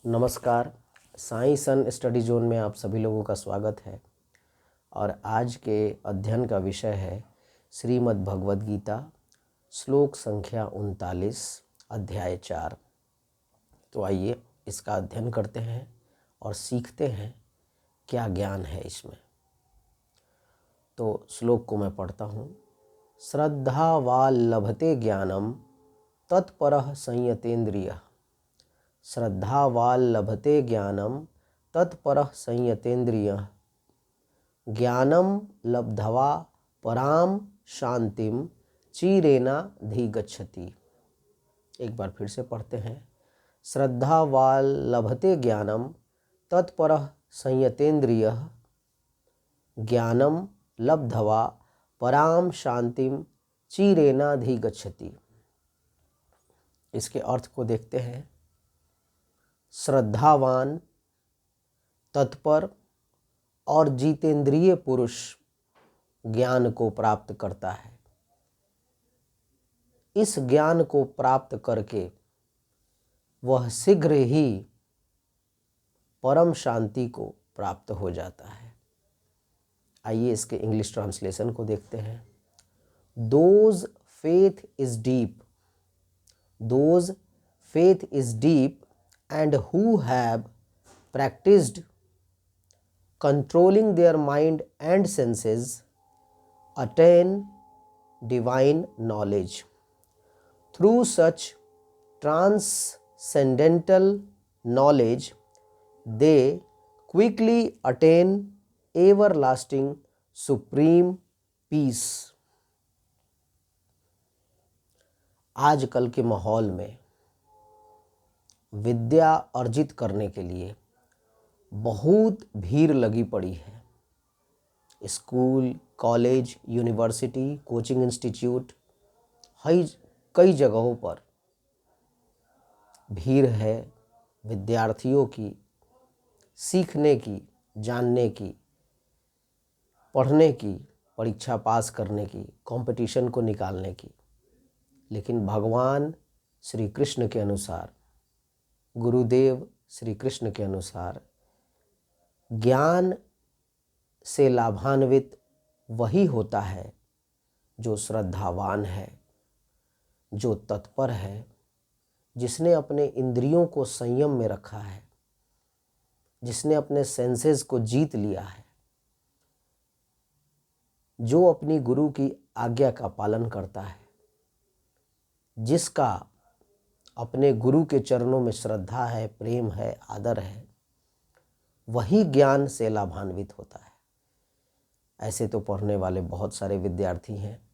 नमस्कार। साई सन study zone में आप सभी लोगों का स्वागत है। और आज के अध्ययन का विषय है श्रीमद् भगवद गीता, श्लोक संख्या 39, अध्याय 4। तो आइए इसका अध्ययन करते हैं और सीखते हैं क्या ज्ञान है इसमें। तो श्लोक को मैं पढ़ता हूँ। श्रद्धावाल लभते ज्ञानम तत्परः संयतेन्द्रियः। श्रद्धावाल लभते ज्ञानम तत्परः संयतेन्द्रियः। ज्ञानम लब्ध्वा पराम शांतिम चिरेणाधिगच्छति। एक बार फिर से पढ़ते हैं। श्रद्धावाल लभते ज्ञानम तत्परः संयतेन्द्रियः। ज्ञानम लब्ध्वा पराम शांतिम चिरेणाधिगच्छति। इसके अर्थ को देखते हैं। श्रद्धावान, तत्पर और जितेंद्रिय पुरुष ज्ञान को प्राप्त करता है। इस ज्ञान को प्राप्त करके वह शीघ्र ही परम शांति को प्राप्त हो जाता है। आइए इसके इंग्लिश ट्रांसलेशन को देखते हैं। Those faith is deep, those faith is deep and who have practiced controlling their mind and senses attain divine knowledge. Through such transcendental knowledge, they quickly attain everlasting supreme peace. आजकल के माहौल में विद्या अर्जित करने के लिए बहुत भीड़ लगी पड़ी है। School, college, university, coaching institute, कई जगहों पर भीड़ है विद्यार्थियों की सीखने की, जानने की, पढ़ने की, परीक्षा पास करने की, कंपटीशन को निकालने की। लेकिन भगवान श्री कृष्ण के अनुसार, गुरुदेव श्री कृष्ण के अनुसार, ज्ञान से लाभान्वित वही होता है जो श्रद्धावान है, जो तत्पर है, जिसने अपने इंद्रियों को संयम में रखा है, जिसने अपने सेंसेस को जीत लिया है, जो अपनी गुरु की आज्ञा का पालन करता है, जिसका अपने गुरु के चरणों में श्रद्धा है, प्रेम है, आदर है, वही ज्ञान से लाभान्वित होता है। ऐसे तो पढ़ने वाले बहुत सारे विद्यार्थी हैं,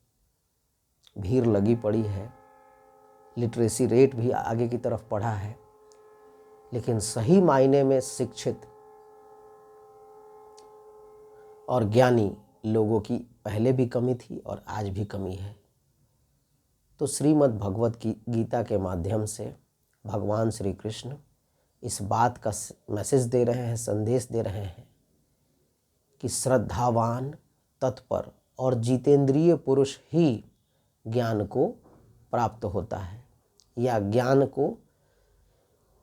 भीड़ लगी पड़ी है, लिटरेसी रेट भी आगे की तरफ बढ़ा है, लेकिन सही मायने में शिक्षित और ज्ञानी लोगों की पहले भी कमी थी और आज भी कमी है। तो श्रीमद् भगवद गीता के माध्यम से भगवान श्री कृष्ण इस बात का मैसेज दे रहे हैं, संदेश दे रहे हैं कि श्रद्धावान, तत्पर और जितेंद्रिय पुरुष ही ज्ञान को प्राप्त होता है या ज्ञान को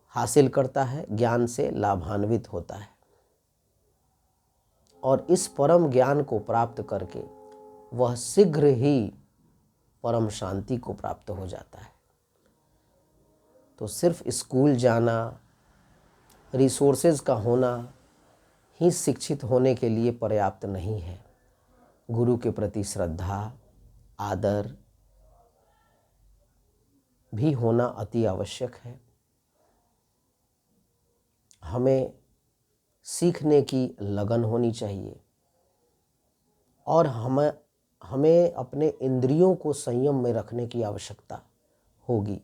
हासिल करता है, ज्ञान से लाभान्वित होता है और इस परम ज्ञान को प्राप्त करके वह शीघ्र ही परम शांति को प्राप्त हो जाता है। तो सिर्फ स्कूल जाना, रिसोर्सेज का होना ही शिक्षित होने के लिए पर्याप्त नहीं है। गुरु के प्रति श्रद्धा, आदर भी होना अति आवश्यक है। हमें सीखने की लगन होनी चाहिए और हमें अपने इंद्रियों को संयम में रखने की आवश्यकता होगी,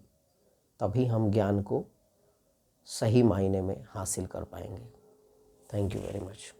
तभी हम ज्ञान को सही मायने में हासिल कर पाएंगे। Thank you very much.